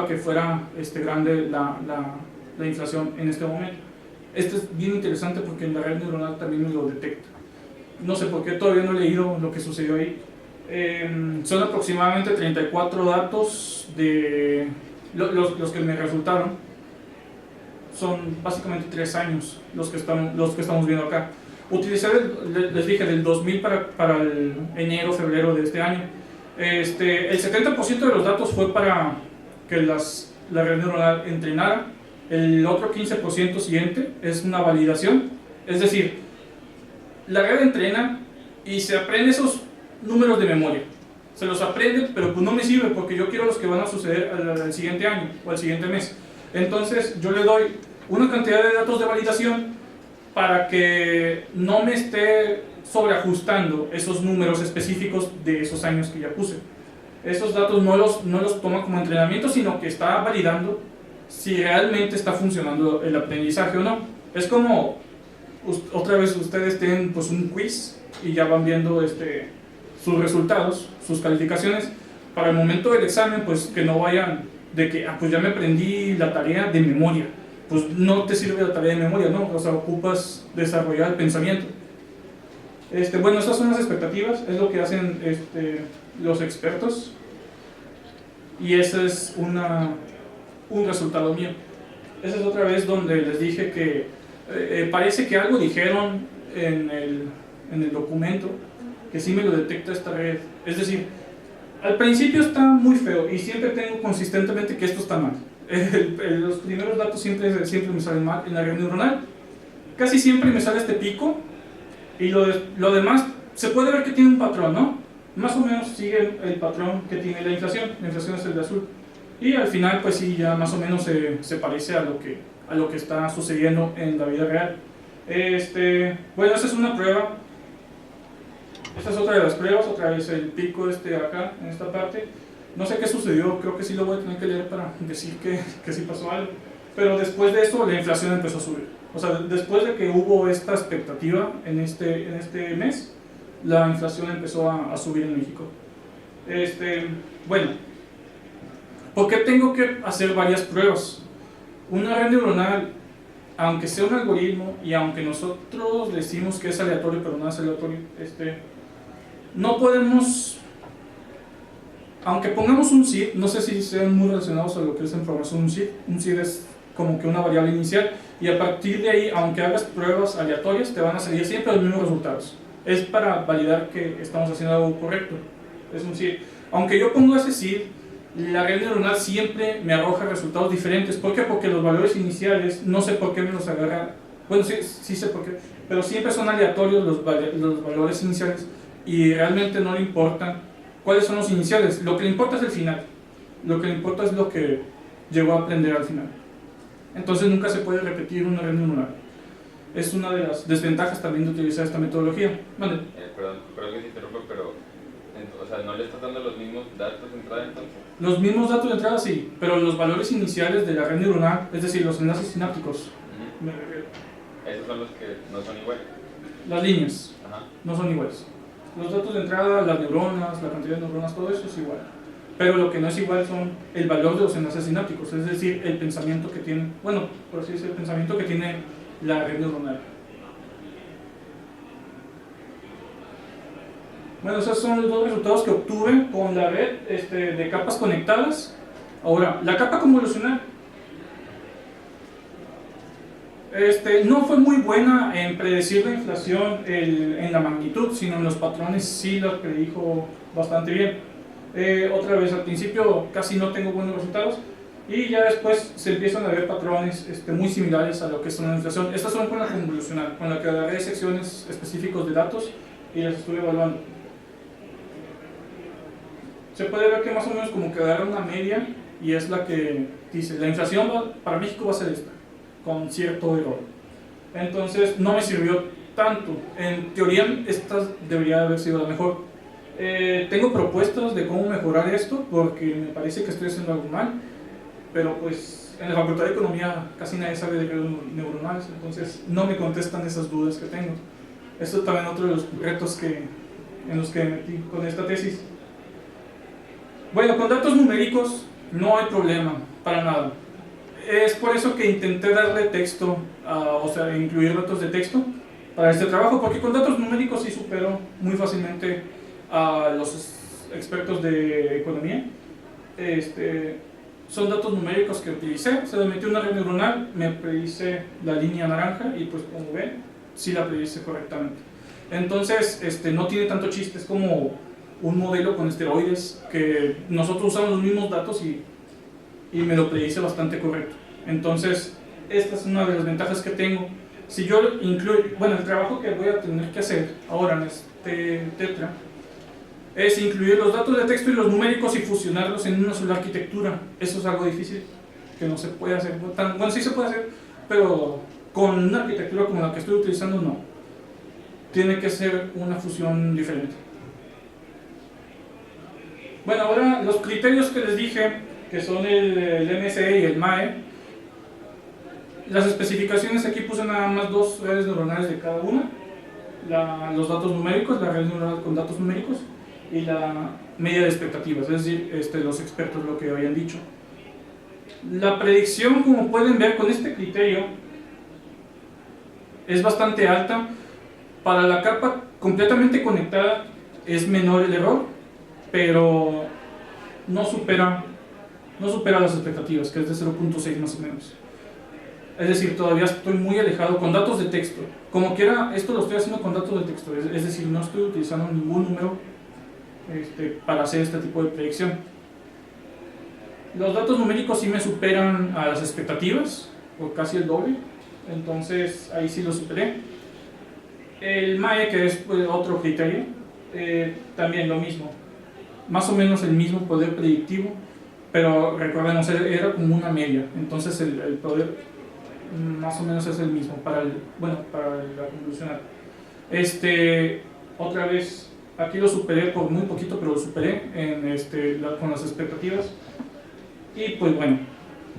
Speaker 1: que fuera grande la inflación en este momento. Esto es bien interesante porque en la red neuronal también me lo detecta. No sé por qué, todavía no he leído lo que sucedió ahí. Son aproximadamente 34 datos de los que me resultaron. Son básicamente 3 años los que estamos viendo acá. Utilicé, les dije, del 2000 para el enero, febrero de este año. El 70% de los datos fue para que la red neuronal entrenara. El otro 15% siguiente es una validación. Es decir, la red entrena y se aprende esos números de memoria. Se los aprende, pero pues no me sirve porque yo quiero los que van a suceder al siguiente año o al siguiente mes. Entonces yo le doy una cantidad de datos de validación para que no me esté sobreajustando esos números específicos de esos años que ya puse. Esos datos no los toma como entrenamiento, sino que está validando si realmente está funcionando el aprendizaje o no. Es como, otra vez ustedes tienen pues un quiz y ya van viendo sus resultados, sus calificaciones, para el momento del examen, pues que no vayan de que, pues ya me aprendí la tarea de memoria. Pues no te sirve la tarea de memoria, ¿no? O sea, ocupas desarrollar el pensamiento. Bueno, estas son las expectativas, es lo que hacen los expertos, y ese es un resultado mío. Esa es otra vez donde les dije que parece que algo dijeron en el documento que sí me lo detecta esta red. Es decir, al principio está muy feo y siempre tengo consistentemente que esto está mal. Los primeros datos siempre me salen mal en la red neuronal. Casi siempre me sale este pico y lo demás se puede ver que tiene un patrón, ¿no? Más o menos sigue el patrón que tiene la inflación. La inflación es el de azul. Y al final pues sí, ya más o menos se parece a lo que está sucediendo en la vida real. Bueno, esa es una prueba. Esta es otra de las pruebas, otra vez el pico acá, en esta parte. No sé qué sucedió, creo que sí lo voy a tener que leer para decir que sí pasó algo. Pero después de eso la inflación empezó a subir. O sea, después de que hubo esta expectativa en este mes, la inflación empezó a subir en México. Bueno, ¿por qué tengo que hacer varias pruebas? Una red neuronal, aunque sea un algoritmo y aunque nosotros decimos que es aleatorio, pero no es aleatorio, no podemos, aunque pongamos un seed, no sé si sean muy relacionados a lo que es en programación un seed es como que una variable inicial, y a partir de ahí, aunque hagas pruebas aleatorias, te van a salir siempre los mismos resultados. Es para validar que estamos haciendo algo correcto, es un seed. Aunque yo pongo ese seed, la red neuronal siempre me arroja resultados diferentes. ¿Por qué? Porque los valores iniciales, no sé por qué me los agarra, bueno, sí sé por qué, pero siempre son aleatorios los valores iniciales y realmente no le importan ¿Cuáles son los iniciales? Lo que le importa es el final. Lo que le importa es lo que llegó a aprender al final. Entonces nunca se puede repetir una red neuronal. Es una de las desventajas también de utilizar esta metodología. Vale.
Speaker 2: Perdón que se interrumpa, pero o sea, ¿no le estás dando los mismos datos de entrada entonces?
Speaker 1: Los mismos datos de entrada sí, pero los valores iniciales de la red neuronal, es decir, los enlaces sinápticos, me refiero.
Speaker 2: Esos son los que no son iguales.
Speaker 1: Las líneas
Speaker 2: Ajá.
Speaker 1: no son iguales. Los datos de entrada, las neuronas, la cantidad de neuronas, todo eso es igual. Pero lo que no es igual son el valor de los enlaces sinápticos, es decir, el pensamiento que tiene, bueno, por así decirlo, el pensamiento que tiene la red neuronal. Bueno, esos son los dos resultados que obtuve con la red de capas conectadas. Ahora, la capa convolucional no fue muy buena en predecir la inflación en la magnitud, sino en los patrones sí la predijo bastante bien. Otra vez, al principio casi no tengo buenos resultados y ya después se empiezan a ver patrones muy similares a lo que es una inflación. Estas son con la convolucional, con la que agarré secciones específicos de datos y las estuve evaluando. Se puede ver que más o menos como que agarra una media y es la que dice, la inflación para México va a ser esta, con cierto error. Entonces no me sirvió tanto. En teoría esta debería haber sido la mejor. Tengo propuestas de cómo mejorar esto porque me parece que estoy haciendo algo mal, pero pues en la Facultad de Economía casi nadie sabe de redes neuronales, entonces no me contestan esas dudas que tengo. Esto es también otro de los retos en los que me metí con esta tesis. Bueno, con datos numéricos no hay problema, para nada. Es por eso que intenté darle texto, o sea, incluir datos de texto para este trabajo, porque con datos numéricos sí supero muy fácilmente a los expertos de economía. Son datos numéricos que utilicé, se le metió una red neuronal, me predice la línea naranja y pues como ven, sí la predice correctamente. Entonces, no tiene tanto chiste, es como un modelo con esteroides que nosotros usamos los mismos datos y me lo predice bastante correcto. Entonces, esta es una de las ventajas que tengo. Si yo incluyo, bueno, el trabajo que voy a tener que hacer ahora en este tetra es incluir los datos de texto y los numéricos y fusionarlos en una sola arquitectura. Eso es algo difícil, que no se puede hacer. Bueno, sí se puede hacer, pero con una arquitectura como la que estoy utilizando, no. Tiene que ser una fusión diferente. Bueno, ahora los criterios que les dije, que son el MSE y el MAE, las especificaciones aquí puse nada más 2 redes neuronales de cada una, los datos numéricos, la red neuronal con datos numéricos y la media de expectativas, es decir, los expertos lo que habían dicho. La predicción, como pueden ver con este criterio, es bastante alta. Para la capa completamente conectada es menor el error, pero no supera las expectativas, que es de 0.6 más o menos. Es decir, todavía estoy muy alejado con datos de texto. Como quiera, esto lo estoy haciendo con datos de texto, es decir, no estoy utilizando ningún número para hacer este tipo de predicción. Los datos numéricos sí me superan a las expectativas, por casi el doble, entonces ahí sí lo superé. El MAE, que es otro criterio, también lo mismo, más o menos el mismo poder predictivo, pero recordemos, era como una media, entonces el poder más o menos es el mismo para la convolucional. Otra vez, aquí lo superé por muy poquito, pero lo superé con las expectativas. Y pues bueno,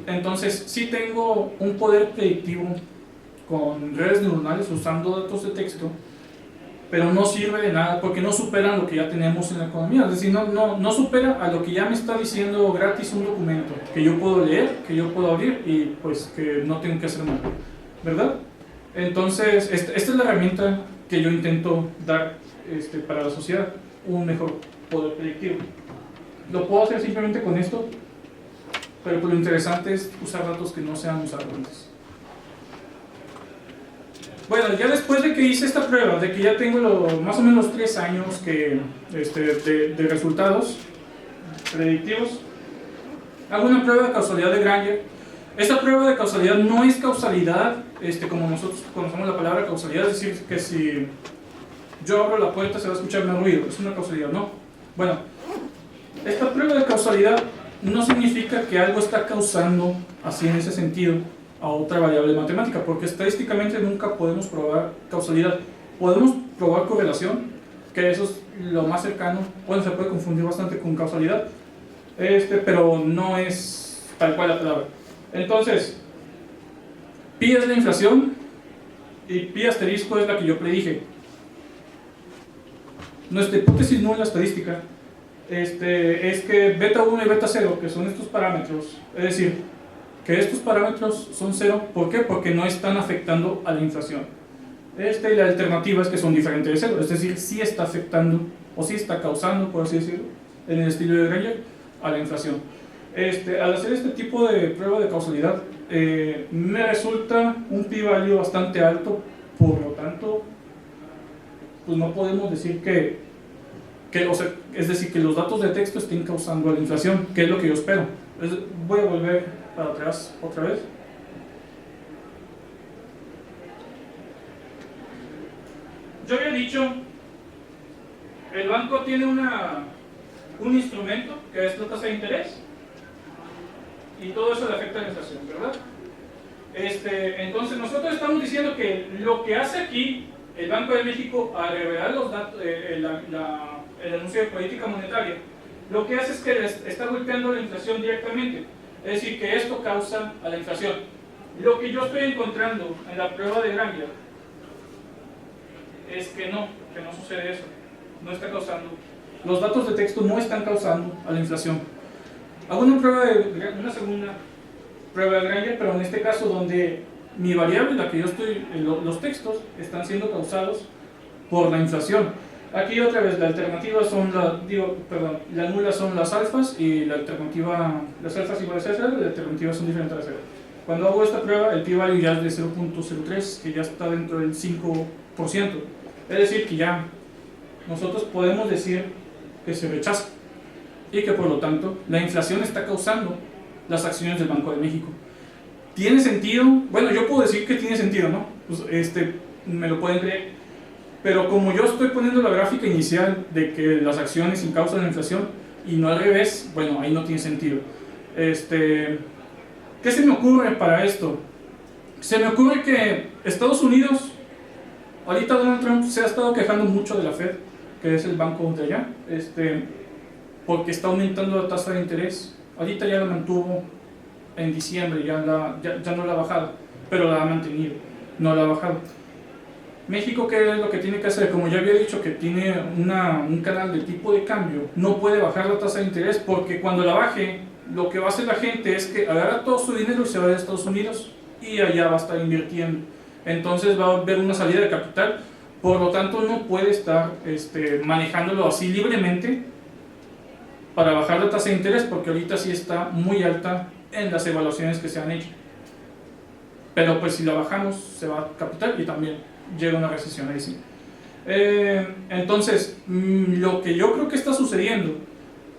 Speaker 1: entonces sí tengo un poder predictivo con redes neuronales usando datos de texto, pero no sirve de nada porque no superan lo que ya tenemos en la economía, es decir, no supera a lo que ya me está diciendo gratis un documento que yo puedo leer, que yo puedo abrir y pues que no tengo que hacer nada, ¿verdad? Entonces, esta es la herramienta que yo intento dar para la sociedad, un mejor poder predictivo. Lo puedo hacer simplemente con esto, pero pues lo interesante es usar datos que no sean usados antes. Bueno, ya después de que hice esta prueba, de que ya tengo más o menos 3 años de resultados predictivos, hago una prueba de causalidad de Granger. Esta prueba de causalidad no es causalidad como nosotros conocemos la palabra causalidad, es decir, que si yo abro la puerta se va a escuchar más ruido, es una causalidad, no. Bueno, esta prueba de causalidad no significa que algo está causando, así en ese sentido, a otra variable matemática, porque estadísticamente nunca podemos probar causalidad. Podemos probar correlación, que eso es lo más cercano, bueno, se puede confundir bastante con causalidad, pero no es tal cual la palabra. Entonces, pi es la inflación y pi asterisco es la que yo predije. Nuestra hipótesis nula estadística es que beta 1 y beta 0, que son estos parámetros, es decir, que estos parámetros son 0, ¿por qué? Porque no están afectando a la inflación. Y la alternativa es que son diferentes de 0, es decir, sí está afectando, o sí está causando, por así decirlo, en el estilo de Granger, a la inflación. Al hacer este tipo de prueba de causalidad, me resulta un p-value bastante alto, por lo tanto, pues no podemos decir o sea, es decir, que los datos de texto estén causando a la inflación, que es lo que yo espero. Voy a volver para atrás otra vez. Yo había dicho, el banco tiene un instrumento que es la tasa de interés y todo eso le afecta a la inflación, ¿verdad? Entonces nosotros estamos diciendo que lo que hace aquí el Banco de México al revelar los datos, el anuncio de política monetaria, lo que hace es que está golpeando la inflación directamente, es decir, que esto causa a la inflación. Lo que yo estoy encontrando en la prueba de Granger es que no sucede eso, no está causando, los datos de texto no están causando a la inflación. Hago una segunda prueba de Granger, pero en este caso donde mi variable, la que yo estoy, los textos están siendo causados por la inflación. Aquí otra vez la alternativa son la nula son las alfas y la alternativa, las alfas iguales a 0, las alternativas son diferentes a 0. Cuando hago esta prueba, el p-value ya es de 0.03, que ya está dentro del 5%. Es decir, que ya nosotros podemos decir que se rechaza y que por lo tanto la inflación está causando las acciones del Banco de México. ¿Tiene sentido? Bueno, yo puedo decir que tiene sentido, ¿no? Pues me lo pueden creer. Pero como yo estoy poniendo la gráfica inicial de que las acciones causan la inflación y no al revés, bueno, ahí no tiene sentido. ¿Qué se me ocurre para esto? Se me ocurre que Estados Unidos, ahorita Donald Trump se ha estado quejando mucho de la Fed, que es el banco de allá, porque está aumentando la tasa de interés. Ahorita ya la mantuvo en diciembre, ya no la ha bajado, pero la ha mantenido, no la ha bajado. México, ¿qué es lo que tiene que hacer? Como ya había dicho, que tiene un canal de tipo de cambio, no puede bajar la tasa de interés, porque cuando la baje, lo que va a hacer la gente es que agarra todo su dinero y se va a Estados Unidos y allá va a estar invirtiendo. Entonces va a haber una salida de capital, por lo tanto no puede estar manejándolo así libremente para bajar la tasa de interés, porque ahorita sí está muy alta en las evaluaciones que se han hecho. Pero pues si la bajamos se va a capital y también llega una recesión ahí sí. Entonces, lo que yo creo que está sucediendo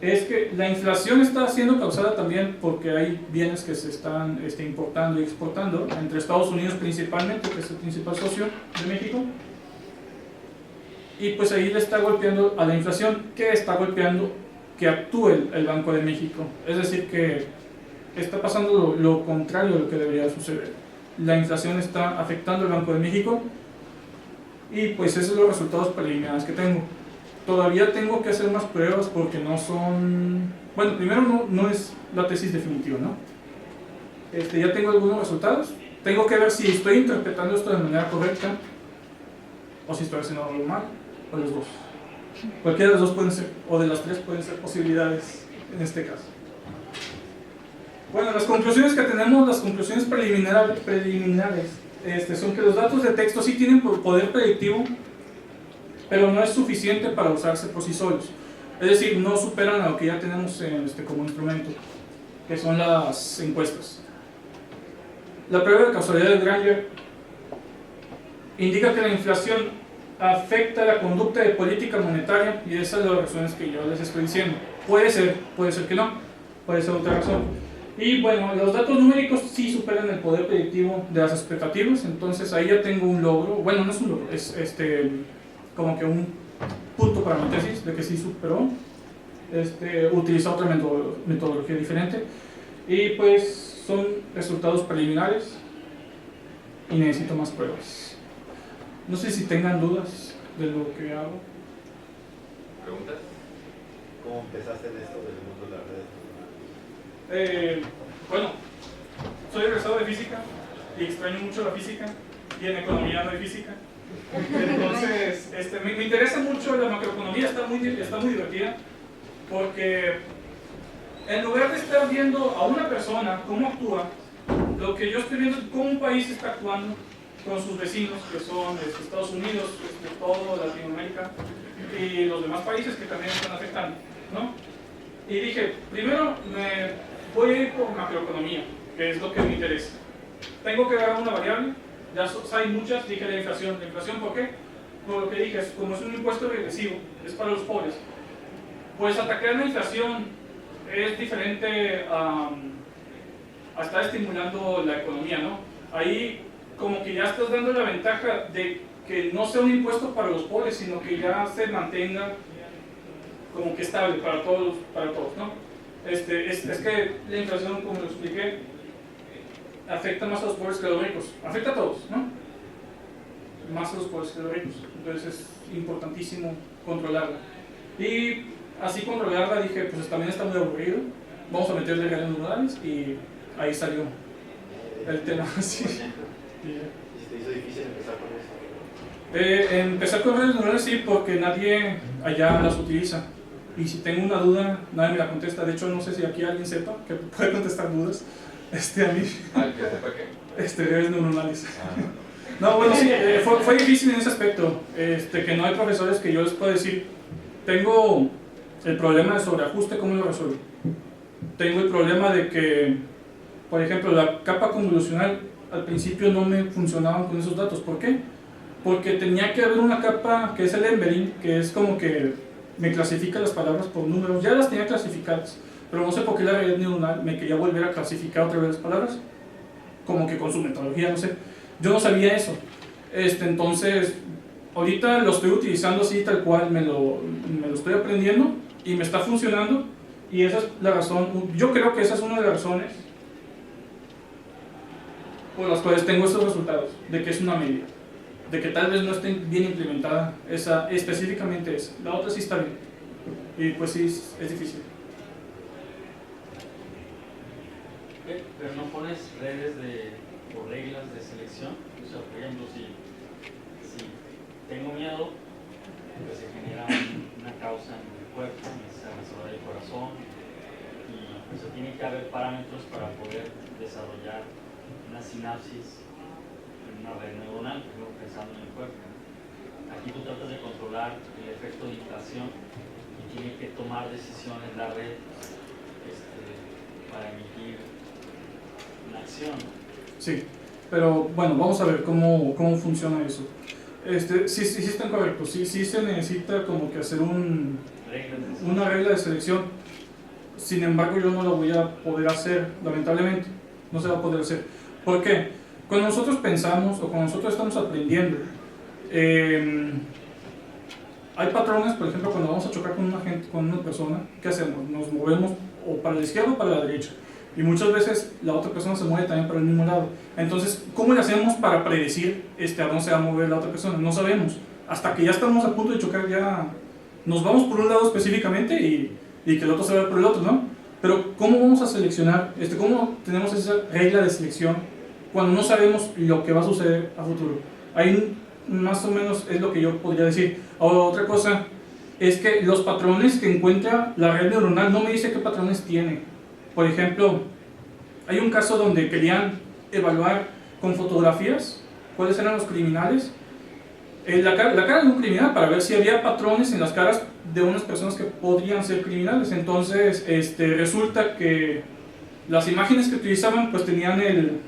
Speaker 1: es que la inflación está siendo causada también porque hay bienes que se están importando y exportando entre Estados Unidos principalmente, que es el principal socio de México, y pues ahí le está golpeando a la inflación, que está golpeando que actúe el Banco de México. Es decir, que está pasando lo contrario de lo que debería suceder. La inflación está afectando al Banco de México y pues esos son los resultados preliminares que tengo. Todavía tengo que hacer más pruebas porque no son... Bueno, primero no es la tesis definitiva, ¿no? Ya tengo algunos resultados. Tengo que ver si estoy interpretando esto de manera correcta o si estoy haciendo algo mal, o los dos. Cualquiera de los dos pueden ser, o de las tres pueden ser posibilidades en este caso. Bueno, las conclusiones que tenemos, las conclusiones preliminares, son que los datos de texto sí tienen poder predictivo, pero no es suficiente para usarse por sí solos. Es decir, no superan a lo que ya tenemos como instrumento, que son las encuestas. La prueba de causalidad de Granger indica que la inflación afecta la conducta de política monetaria, y esas son las razones que yo les estoy diciendo. Puede ser que no, puede ser otra razón. Y bueno, los datos numéricos sí superan el poder predictivo de las expectativas, entonces ahí ya tengo un logro. Bueno, no es un logro, es como que un punto para mi tesis de que sí superó. utiliza otra metodología diferente y pues son resultados preliminares y necesito más pruebas. No sé si tengan dudas de lo que hago.
Speaker 2: ¿Preguntas?
Speaker 4: ¿Cómo empezaste en esto del mundo de las redes neuronales?
Speaker 1: Bueno, soy egresado de física y extraño mucho la física y en economía no hay física. Entonces, me interesa mucho la macroeconomía, está muy divertida porque en lugar de estar viendo a una persona cómo actúa, lo que yo estoy viendo es cómo un país está actuando con sus vecinos, que son Estados Unidos, todo Latinoamérica y los demás países que también están afectando, ¿no? Y dije, primero me voy a ir por macroeconomía, que es lo que me interesa. Tengo que agarrar una variable, ya hay muchas, dije la inflación. ¿La inflación por qué? Por lo que dije, como es un impuesto regresivo, es para los pobres. Pues atacar la inflación es diferente a estar estimulando la economía, ¿no? Ahí como que ya estás dando la ventaja de que no sea un impuesto para los pobres, sino que ya se mantenga como que estable para todos, ¿no? Es que la inflación, como lo expliqué, afecta más a los pobres que a los ricos. Afecta a todos, ¿no? Más a los pobres que a los ricos. Entonces es importantísimo controlarla. Y así controlarla dije, pues también está muy aburrido. Vamos a meterle redes neuronales y ahí salió el tema. Sí.
Speaker 4: ¿Y se te hizo difícil empezar con eso?
Speaker 1: Empezar con redes neuronales sí, porque nadie allá las utiliza. Y si tengo una duda, nadie me la contesta. De hecho, no sé si aquí alguien sepa que puede contestar dudas. A mí.
Speaker 2: ¿Al que sepa qué?
Speaker 1: Redes neuronales.
Speaker 2: Ah,
Speaker 1: No, bueno, sí, fue difícil en ese aspecto. Que no hay profesores que yo les pueda decir. Tengo el problema de sobreajuste, ¿cómo lo resuelvo? Tengo el problema de que, por ejemplo, la capa convolucional al principio no me funcionaban con esos datos. ¿Por qué? Porque tenía que haber una capa que es el embedding, que es como que me clasifica las palabras por números. Ya las tenía clasificadas, pero no sé por qué la red neuronal me quería volver a clasificar otra vez las palabras, como que con su metodología, no sé. Yo no sabía eso. Entonces, ahorita lo estoy utilizando así tal cual, me lo estoy aprendiendo y me está funcionando. Y esa es la razón, yo creo que esa es una de las razones por las cuales tengo estos resultados, de que es una media, de que tal vez no esté bien implementada esa, específicamente esa, la otra sí está bien, y pues sí, es difícil.
Speaker 5: Pero no pones redes o reglas de selección. O sea, por ejemplo, si tengo miedo, pues se genera una causa en el cuerpo, se resuelve el corazón, y pues tiene que haber parámetros para poder desarrollar una sinapsis en una red neuronal, pensando en el cuerpo. Aquí tú tratas de controlar el efecto de inflación y tiene que tomar decisiones la red para emitir una acción.
Speaker 1: Sí, pero bueno, vamos a ver cómo funciona eso. Sí están correctos, sí se necesita como que hacer una regla de selección. Sin embargo, yo no la voy a poder hacer, lamentablemente, no se va a poder hacer. ¿Por qué? Cuando nosotros pensamos o cuando nosotros estamos aprendiendo, hay patrones, por ejemplo, cuando vamos a chocar con una persona, ¿qué hacemos? Nos movemos o para la izquierda o para la derecha. Y muchas veces la otra persona se mueve también para el mismo lado. Entonces, ¿cómo le hacemos para predecir a dónde se va a mover la otra persona? No sabemos. Hasta que ya estamos a punto de chocar, ya nos vamos por un lado específicamente y que el otro se vaya por el otro, ¿no? Pero ¿cómo vamos a seleccionar? ¿Cómo tenemos esa regla de selección cuando no sabemos lo que va a suceder a futuro? Ahí más o menos es lo que yo podría decir. Ahora, otra cosa es que los patrones que encuentra la red neuronal no me dice qué patrones tiene. Por ejemplo, hay un caso donde querían evaluar con fotografías cuáles eran los criminales, la cara de un criminal, para ver si había patrones en las caras de unas personas que podrían ser criminales. Entonces resulta que las imágenes que utilizaban pues tenían el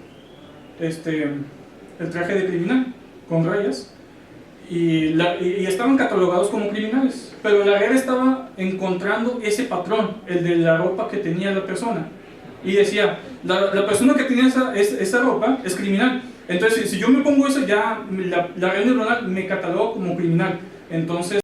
Speaker 1: traje de criminal con rayas y estaban catalogados como criminales, pero la red estaba encontrando ese patrón, el de la ropa que tenía la persona, y decía, la persona que tenía esa ropa es criminal. Entonces si yo me pongo eso, ya la red neuronal me catalogó como criminal. Entonces